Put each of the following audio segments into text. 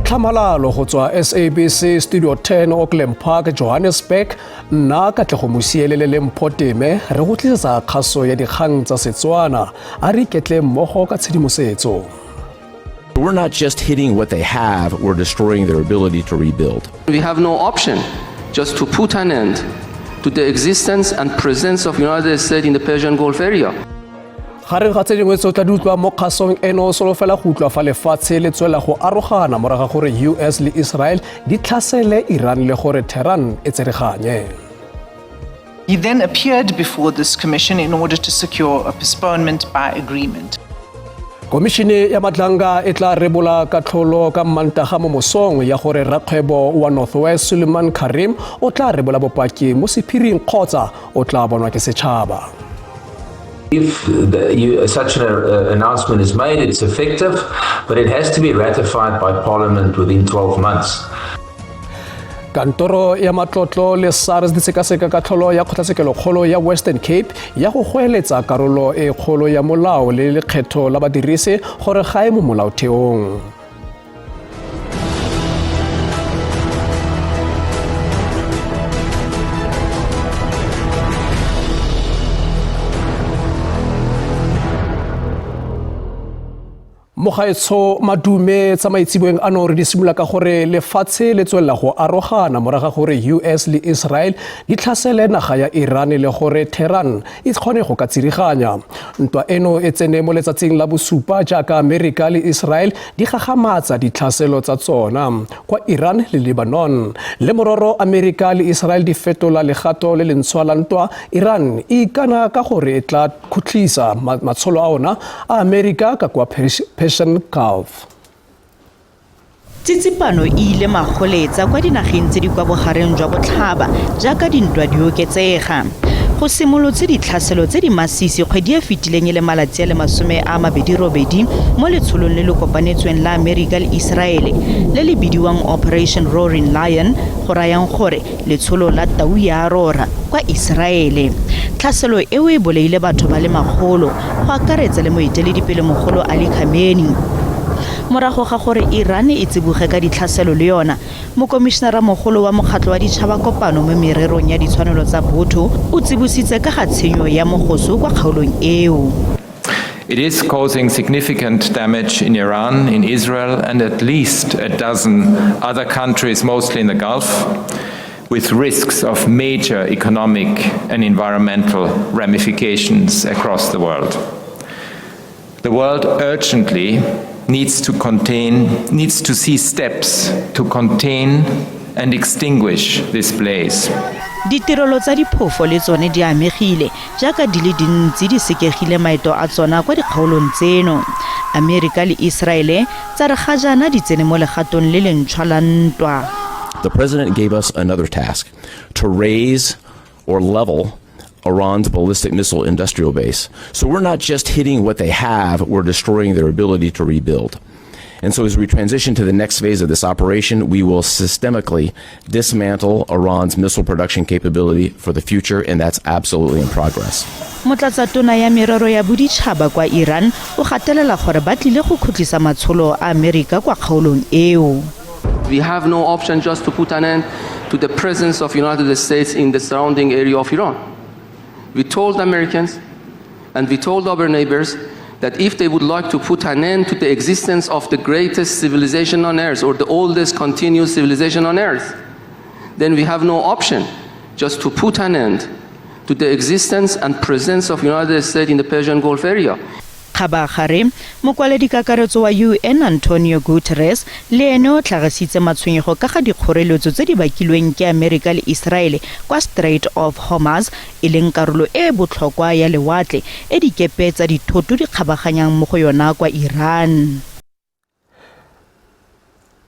tlhamalalo go tswa SABC Studio 10 Auckland Park, Johannesburg. Nna Katlego Musielele le Mpho Teme re go tlisetsa kgaso ya dikgang tsa Setswana a re iketle mmogo ka tshedimosetso. We're not just hitting what they have, we're destroying their ability to rebuild. We have no option just to put an end to the existence and presence of United States in the Persian Gulf area. Gareng ga tse dingwe tse o tla di utlwa mo kgasong eno solofela go utlwa fa lefatshe le tswela go arogana morago gore US le Israel di tlhasele Iran le gore Tehran e tsereganye. He then appeared before this commission in order to secure a postponement by agreement. Komishene ya Matlanga e tla rebola katlholo ka Mantaga mo mosong ya gore rakgwebo wa Northwest Suleiman Karim o tla rebola bopaki mo sephiring kgotsa o tla bonwa ke setšhaba. If such an announcement is made, it's effective, but it has to be ratified by Parliament within 12 months. Kantoro ya matlotlo le SARS di sekaseka katlholo ya kgotlatshekelo kgolo ya Western Cape ya go goeletsa karolo e kgolo ya molao le lekgetho la badirisi gore ga e mo molaotheong. Mogaetsho madume tsa maitseboeng ano re di simolola ka gore lefatshe le tswelela go arogana morago gore US le Israel di tlhasele naga ya Iran le gore Tehran e kgone go ka tsiriganya. Ntwa eno e tsene mo letsatsing la bosupa jaaka Amerika le Israel di gagamatsa ditlhaselo tsa tsona kwa Iran le Lebanon. Le mororo Amerika le Israel di fetola legato le lentshwa la ntwa, Iran e ikana ka gore e tla khutlisa matsholo a ona a Amerika ka kwa Persian Gulf. Tsitsipano e ile magoletsa kwa dinageng tse di kwa bogareng jwa botlhaba jaaka dintwa di oketsega. Go simolotse ditlhaselo tse di masisi kgwedi e fetileng le malatsi a le 28 mo letsholong le le kopanetsweng la Amerika le Israele le le bidiwang Operation Roaring Lion go rayang gore letsholo la tau ya rora kwa Israele. Tlhaselo eo e boleile batho ba le magolo go akaretsa le moeteledipele mogolo Ali Khamenei. Morago ga gore Iran e tsiboge ka ditlhaselo le yona, mokomišenara mogolo wa mokgatlo wa ditšhaba kopano mo mererong ya ditshwanelo tsa botho o tsibositse ka ga tshenyo ya mogoso kwa kgaolong eo. It is causing significant damage in Iran, in Israel, and at least a dozen other countries, mostly in the Gulf, with risks of major economic and environmental ramifications across the world. The world urgently needs to see steps to contain and extinguish this blaze. Ditirelo tsa diphofo le tsone di amegile jaaka di le dintsi di sekegile maeto a tsona kwa dikgaolong tseno. Amerika le Israele tsa re ga jana di tsene mo legatong le lentšhwa la ntwa. The president gave us another task, to raise or level Iran's ballistic missile industrial base. So we're not just hitting what they have, we're destroying their ability to rebuild. And so as we transition to the next phase of this operation, we will systemically dismantle Iran's missile production capability for the future, and that's absolutely in progress. Motlatsatona ya merero ya boditšhaba kwa Iran o gatelela gore ba tlile go khutlisa matsholo a Amerika kwa kgaolong eo. We have no option just to put an end to the presence of United States in the surrounding area of Iran. We told Americans and we told our neighbors that if they would like to put an end to the existence of the greatest civilization on earth or the oldest continuous civilization on earth, then we have no option just to put an end to the existence and presence of United States in the Persian Gulf area. Khabagare mokwaledi kakaretso wa UN Antonio Guterres le ene o tlhagisitse matshwenyego ka ga dikgoreletso tse di bakilweng ke Amerika le Israele kwa Strait of Hormuz e leng karolo e botlhokwa ya lewatle e dikepe tsa dithoto di kgabaganyang mo go yona kwa Iran.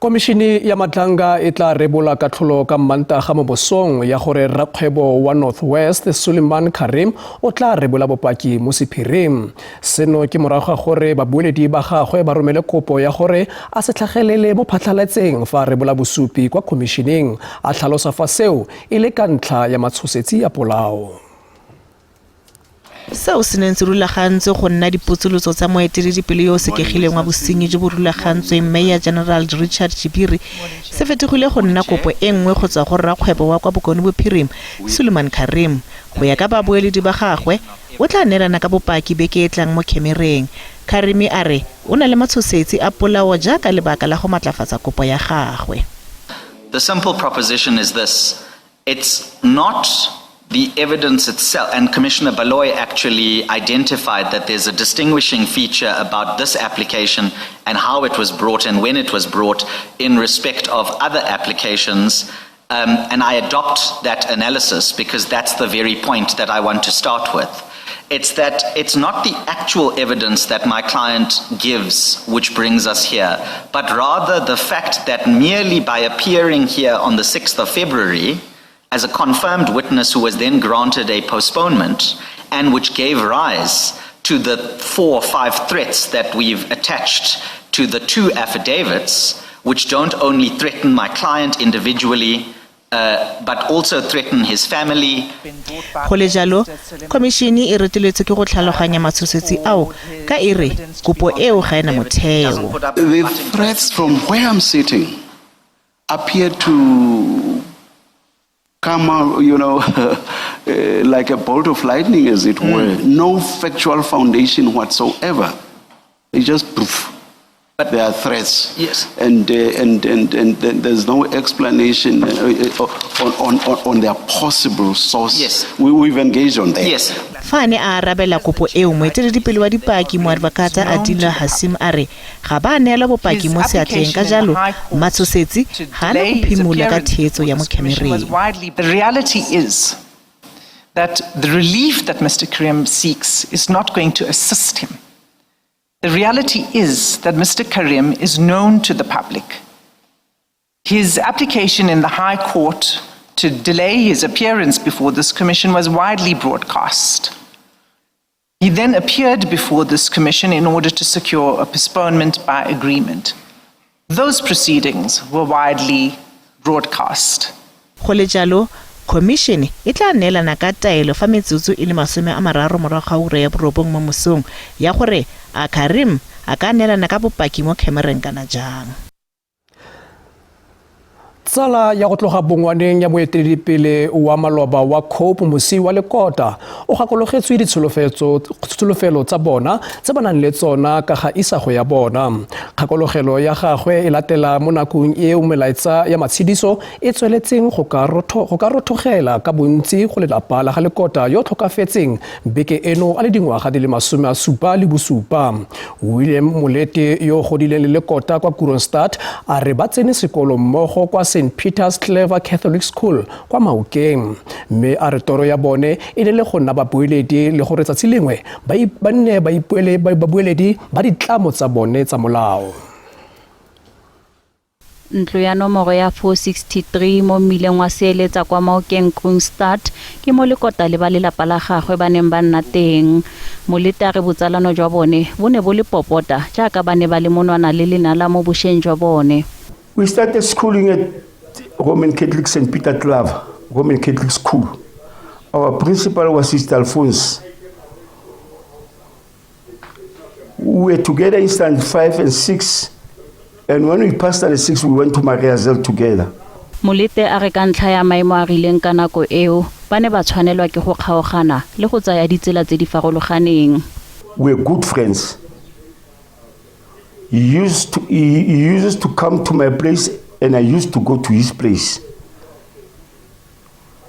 Komishene ya Matlanga e tla rebola katlholo ka Mantaga mo mosong ya gore rakgwebo wa Northwest Suleiman Karim o tla rebola bopaki mo sephiring. Seno ke morago ga gore babueledi ba gagwe ba romele kopo ya gore a se tlhagelele mo phatlhaletseng fa rebola bosupi kwa komisheneng a tlhalosa fa seo e le ka ntlha ya matshosetsi ya polao. seo se neng se rulagantswe go nna dipotsolotso tsa moeteledipele yo o sekegileng wa bosenyi jo bo rulagantsweng Mayor General Richard Chibiri se fetogile go nna kopo e nngwe go tswa go rrakgwebo wa kwa Bokone Bophirima Suleiman Karim. Go ya ka babueledi ba gagwe o tla neelana ka bopaki beke e tlang mo khemereng. Karimi a re o na le matshosetsi a polao jaaka lebaka la go matlafatsa kopo ya gagwe. The simple proposition is this: it's not the evidence itself, and Commissioner Baloy actually identified that there's a distinguishing feature about this application and how it was brought and when it was brought in respect of other applications. And I adopt that analysis because that's the very point that I want to start with. It's that it's not the actual evidence that my client gives which brings us here, but rather the fact that merely by appearing here on the 6th of February as a confirmed witness who was then granted a postponement and which gave rise to the 4 or 5 threats that we've attached to the 2 affidavits, which don't only threaten my client individually, but also threaten his family. Go le jalo, komishene e reteletse ke go tlhaloganya matshosetsi ao ka ere kopo eo ga ena motheo. The threats from where I'm sitting appear to come out, like a bolt of lightning, as it were. No factual foundation whatsoever. They just proof. But there are threats. Yes. And there's no explanation on their possible source. Yes. We've engaged on that. Yes. Fane a arabela kopo eo moeteledipele wa dipaki mo advocate Adila Hasim are ga ba neela bopaki mo seatleng ka jalo matshosetsi ga na go phimola ka theetso ya mo khemereng. The reality is that the relief that Mr. Karim seeks is not going to assist him. The reality is that Mr. Karim is known to the public. His application in the High Court to delay his appearance before this commission was widely broadcast. He then appeared before this commission in order to secure a postponement by agreement. Those proceedings were widely broadcast. Go le jalo, Commission e tla neelana ka taelo fa metsotso e le 30 morago ga ura ya borobong mo mosong ya gore a Karim a ka neelana ka bopaki mo khemereng kana jang. Tsala ya go tloga bongwaneng ya moeteledipele wa maloba wa COPE Mosi wa Lekota o gakologetswe ditsholofelo tsa bona tse ba nang le tsona ka ga isago ya bona. Kgakologelo ya gagwe e latela mo nakong eo melaetsa ya matshediso e tsweletseng go ka rothogela ka bontsi go lelapa la ga Lekota yo tlhokafetseng beke eno a le dingwaga di le 77. William Molete yo godileng le Lekota kwa Kroonstad a re ba tsene sekolo mmogo kwa St. Peter's Clever Catholic School kwa Maokeng. Mme a re toro ya bone e le go nna babueledi le gore tsatsi lengwe ba nne babueledi ba ditlamo tsa bone tsa molao. Ntlo ya nomoro ya 463 mo mmileng wa Seeletsa kwa Maokeng Kroonstad ke mo Lekota le ba lelapa la gagwe ba neng ba nna teng. Molete a re botsalano jwa bone bo ne bo le popota jaaka ba ne ba le monwana le lenala mo bosheng jwa bone. We started schooling at Roman Catholic St. Peter Clever, Roman Catholic School. Our principal was Sister Alphonse. We were together in stand 5 and 6, and when we passed the 6, we went to Mariazell together. Molete a re ka ntlha ya maemo a rileng ka nako eo ba ne ba tshwanelwa ke go kgaogana le go tsaya ditsela tse di farologaneng. We were good friends. He used to come to my place and I used to go to his place.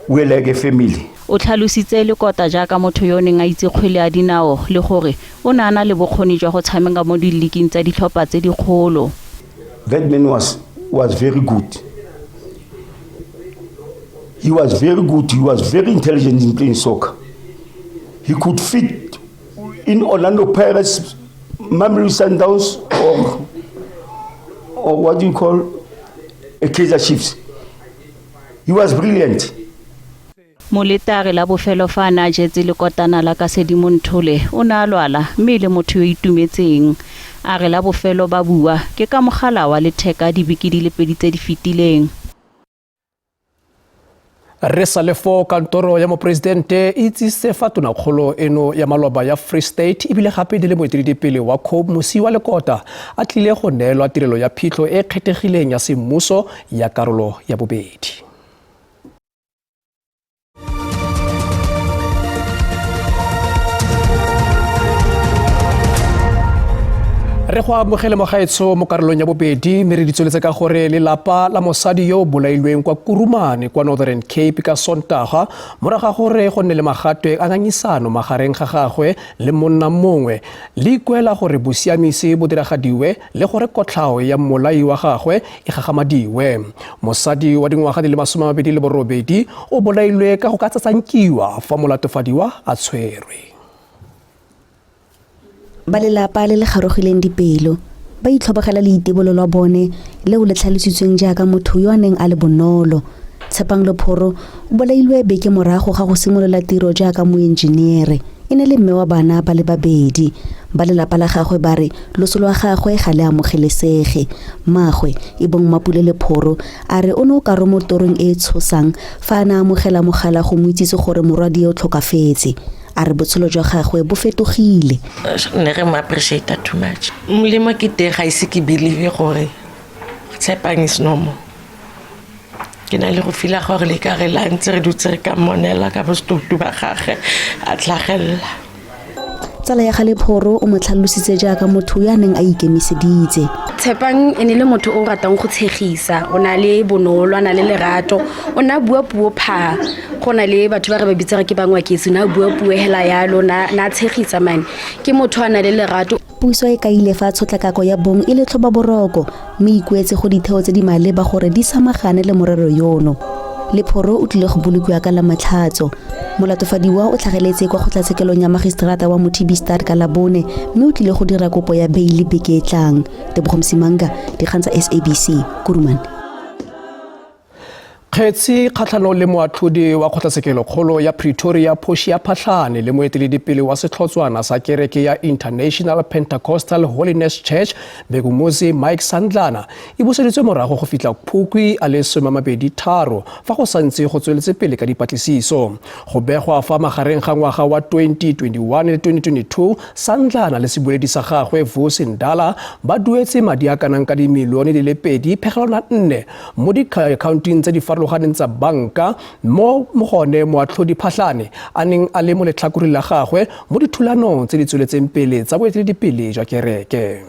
We're like a family. O tlhalositse Lekota jaaka motho yo neng a itse kgwele ya dinao le gore o na ana le bokgoni jwa go tshameka mo dileagueng tsa ditlhopha tse digolo. That man was very good. He was very good. He was very intelligent in playing soccer. He could fit in Orlando Pirates, Mamelodi Sundowns, or what do you call a Kaizer Chiefs. He was brilliant. Molete a re la bofelo fa na jetse Lekotana la ka Sedimonthole o na lwala mme le motho yo itumetseng. A re la bofelo ba bua ke ka mogala wa letheka dibeke di le 2 tse di fetileng. Re sa le fo kantoro ya mopresidente e itsise fa tonakgolo eno ya maloba ya Free State ebile gape di le moeteledipele wa COPE Mosiwa Lekota a tlile go neelwa tirelo ya phitlho e kgethegileng ya semmuso ya karolo ya bobedi. Re go amogele mogaetsho mo karolong ya bobedi mme re di tsweletse ka gore lelapa la mosadi yo o bolailweng kwa Kurumane kwa Northern Cape ka Sontaga morago ga gore go nne le magatwe a ngangisano magareng ga gagwe le monna mongwe le ikuela gore bosiamisi bo diragadiwe le gore kotlhao ya mmolai wa gagwe e gagamadiwe. Mosadi wa dingwaga di le 28 o bolailwe ka go ka tsatsankiwa fa molatofadiwa a tshwerwe. Ba lelapa le le garogileng dipelo ba itlhobogela leitebolo lwa bone leo le tlhalositsweng jaaka motho yo a neng a le bonolo. Tshepang Lephoro o bolailwe beke morago ga go simolola tiro jaaka moenjiniere e ne le mme wa bana ba le babedi. Ba lelapa la gagwe ba re loso lwa gagwe ga le amogelesege. Magwe e bong Mapule Lephoro a re o ne o ka ro mo torong e tshosang fa a na amogela mogala go mo itsise gore morwadi o tlhokafetse. A re botshelo jwa gagwe bo fetogile. Ne re mo appreciate too much. Molemo ke te ga ise ke believe gore Tshepang is normal. Ke na le go fila gore le ka re la ntse re dutse re ka monela ka bostutu ba gagwe a tlhagella. Tsala ya Lephoro o mo tlhalositse jaaka motho ya neng a ikemiseditse. Tshepang e ne le motho o ratang go tshegisa, o na le bonolo, na le lerato, o na bua puo pha. Go na le batho ba re ba bitsega ke bangwa ke sena bua puo hela yalo na tshegisa man. Ke motho a na le lerato. Puso e kaile fa tshotlakako ya bong e le tlhoba boroko mme ikuetse go ditheo tse di maleba gore di samagane le morero yono. Lephoro o tlile go bolokiwa ka la matlhatso. Molatofadiwa o tlhageletse kwa kgotlatshekelong ya magistrata wa Mothibi Stad ka Labone mme o tlile go dira kopo ya bail beke e tlang. Tebogo Msimanga, dikgang tsa SABC, Kurumane. Kgetsi kgatlhanong le moatlhodi wa kgotlatshekelo kgolo ya Pretoria Portia Phahlane le moeteledipele wa setlhotswana sa kereke ya International Pentecostal Holiness Church Begumuzi Mike Sandlana e buseditswe morago go fitla Phukwi a le 23 fa go santse go tsweletse pele ka dipatlisiso. Go begwa fa magareng ga ngwaga wa 2021 le 2022 Sandlana le sebueledi sa gagwe Vusi Ndala ba duetse madi a kanang ka dimilione di le 2.4 mo di-accounting tse di farologaneng tsa banka mo gone moatlhodi Phahlane a neng a le mo letlhakoreng la gagwe mo dithulanong tse di tsweletseng pele tsa boeteledipele jwa kereke.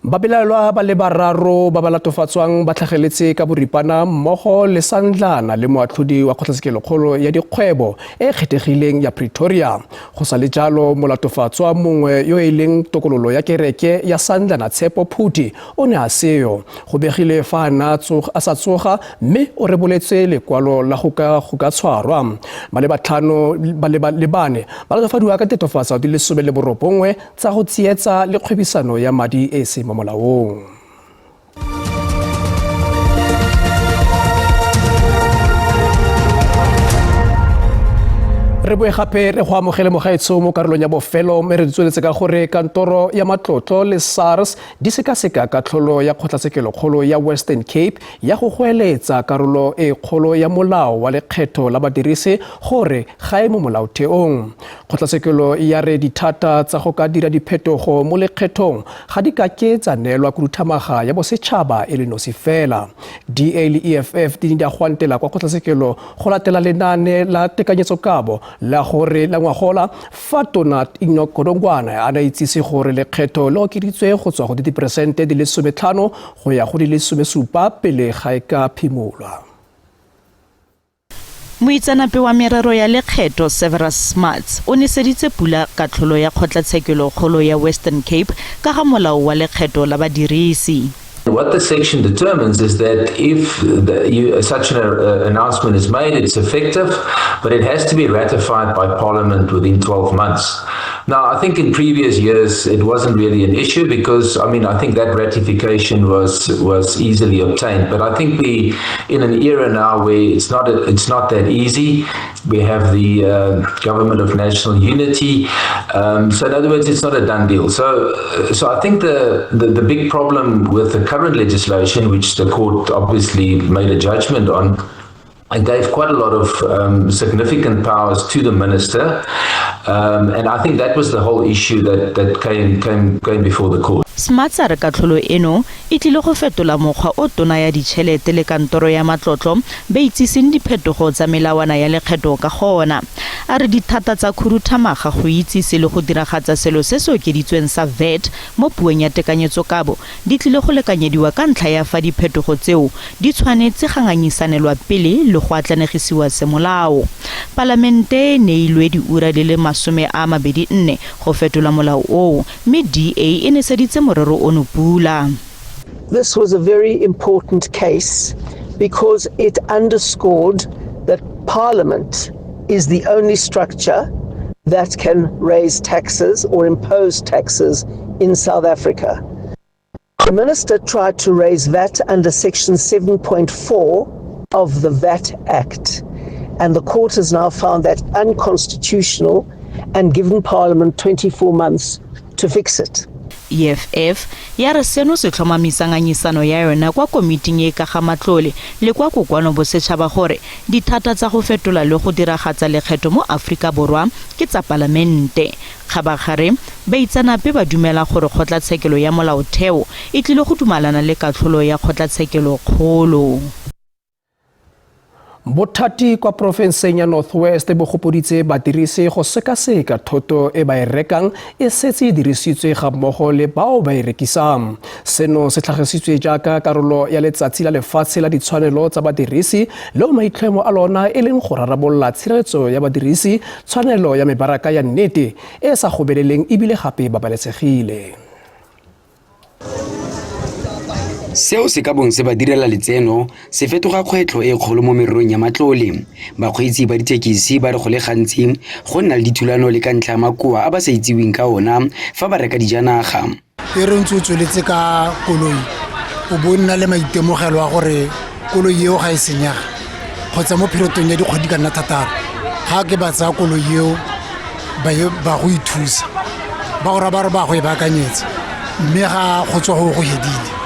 Babelalwa ba le bararo ba ba latofatswang ba tlhageletse ka boripana mmogo le Sandlana le moatlhodi wa kgotlatshekelo kgolo ya dikgwebo e kgethegileng ya Pretoria. Go sa le jalo molatofatswa mongwe yo e leng tokololo ya kereke ya Sandlana Tshepo Phuti o ne a seo. Go begile fa a sa tsoga mme o reboletse lekwalo la go ka tshwarwa. Ba le batlhano ba le bane ba latofadiwa ka tetofatso di le 19 tsa go tsietsa le kgwebisano ya madi e se molaong. Re boe gape re go amogele mogaetsho mo karolong ya bofelo mme re tsweletse ka gore kantoro ya matlotlo le SARS di sekaseka ka tlholo ya kgotlatshekelo kgolo ya Western Cape ya go goeletsa karolo e kgolo ya molao wa lekgetho la badirisi gore ga e mo molaotheong. Kgotlatshekelo ya re dithata tsa go ka dira diphetogo mo lekgethong ga di ka ke tsa neelwa khuduthamaga ya bosetšhaba e le nosi fela. DA le EFF di a gwantela kwa kgotlatshekelo go latela lenane la tekanyetsokabo la gore la ngwagola fa Tona Enoch Godongwana a na itsise gore lekgetho le okeditswe go tswa go 10% di le 15 go ya go di le 17 pele ga e ka phimolwa. Moitsanape wa merero ya lekgetho Severus Smarts o neseditse pula ka tlholo ya kgotlatshekelo kgolo ya Western Cape ka ga molao wa lekgetho la badirisi. What the section determines is that if such an announcement is made, it's effective, but it has to be ratified by Parliament within 12 months. Now, I think in previous years it wasn't really an issue because, I mean, I think that ratification was easily obtained. But I think we in an era now where it's not that easy. We have the Government of National Unity. So in other words, it's not a done deal. So I think the big problem with the current legislation, which the court obviously made a judgment on, and gave quite a lot of significant powers to the minister. And I think that was the whole issue that came before the court. Smarts a re katlholo eno e tlile go fetola mokgwa o tona ya ditšhelete le kantoro ya matlotlo ba itsiseng diphetogo tsa melawana ya lekgetho ka gona. A re dithata tsa khuruthamaga go itsise le go diragatsa selo se se okeditsweng sa VAT mo puong ya tekanyetsokabo di tlile go lekanyediwa ka ntlha ya fa diphetogo tseo di tshwanetse ganganyisanelwa pele le go atlanegisiwa semolao. Palamente ne ilwe diura di le 24 go fetola molao o mme DA e ne seditse morero ono pula. This was a very important case because it underscored that Parliament is the only structure that can raise taxes or impose taxes in South Africa. The minister tried to raise VAT under Section 7.4 of the VAT Act, and the court has now found that unconstitutional and given Parliament 24 months to fix it. EFF ya re seno se tlhomamisanganyisano ya yona kwa komiting e ka ga matlole le kwa kokwano bosetšhaba gore dithata tsa go fetola le go diragatsa lekgetho mo Afrika Borwa ke tsa palamente. Khabagare ba itsanape ba dumela gore kgotlatshekelo ya molaotheo e tlile go dumalana le katlholo ya kgotlatshekelo kgolo. Bothati kwa profenseng ya Northwest bo gopoditse badirisi go sekaseka thoto e ba e rekang e setse dirisitswe ga mmogo le bao ba e rekisang. Seno se tlhagisitswe jaaka karolo ya letsatsi la lefatshe la ditshwanelo tsa badirisi leo maitlhomo a lona e leng go rarabolla tshireletso ya badirisi, tshwanelo ya mebaraka ya nnete e sa gobeleleng ebile gape babalesegile. Seo se ka bong se ba direla letseno se fetoga kgwetlho e kgolo mo mererong ya matlole. Bakgweetsi ba ditekisi ba re go le gantsi go nna le dithulano le ka ntlha ya makoa a ba sa itseweng ka ona fa ba reka dijanaga. E re ntse o tsweletse ka koloi o bonna le maitemogelo a gore koloi eo ga e senyega kgotsa mo phirotong ya dikgwedi ka nna thataro ga ke ba tsaya koloi eo ba go ithusa ba gore ba go e baakanyetsa mme ga go tswa go hedile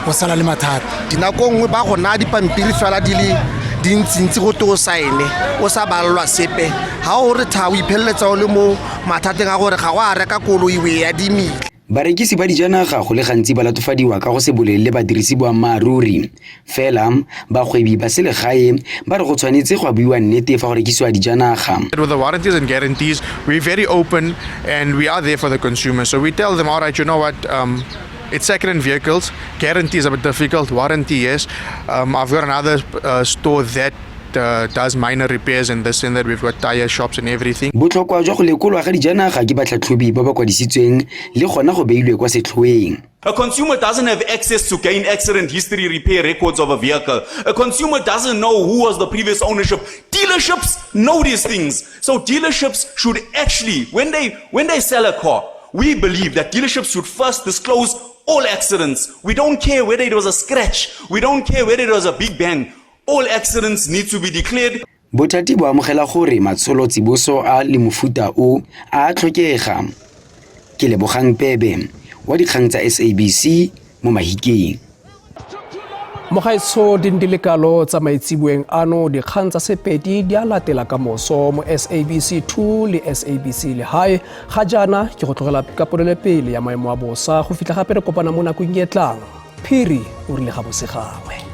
o sala le mathata. Dinako nngwe ba go na dipampiri fela di le dintsi go to saene o sa balwa sepe ha o re tha o iphelletsa o le mo mathateng a gore ga wa reka koloi we ya dimile. Barekisi ba dijanaga go le gantsi ba latofadiwa ka go se bolele badirisi ba maaruri. Fela bagwebi ba selegae ba re go tshwanetse go buiwa nnete fa go rekisiwa dijanaga. With the warranties and guarantees, we're very open and we are there for the consumer. So we tell them, all right, you know what, it's second-hand vehicles, guarantee is a bit difficult, warranty yes. I've got another store that does minor repairs and this and that. We've got tire shops and everything. Botlhokwa jwa go lekolwa ga dijanaga ke batlhatlhobi ba ba kwadisitsweng le gona go beilwe kwa setlhoeng. A consumer doesn't have access to gain accident history repair records of a vehicle. A consumer doesn't know who was the previous ownership. Dealerships know these things. So dealerships should actually, when they sell a car, we believe that dealerships should first disclose all accidents. We don't care whether it was a scratch. We don't care whether it was a big bang. All accidents need to be declared. Bothati bo amogela gore matsholo tsiboso a le mofuta o a tlhokega. Ke Lebogang Pebe wa dikgang tsa SABC mo Mahikeng. Mogaitso dindilekalo tsa maitsibueng ano dikgang tsa sepedi di a latela ka moso mo SABC 2 le SABC le hae ga jana ke go tlogela ka polelepele ya maemo a bosa go fitla gape re kopana mo nakong e tlang. Phiri o rile ga bosegangwe.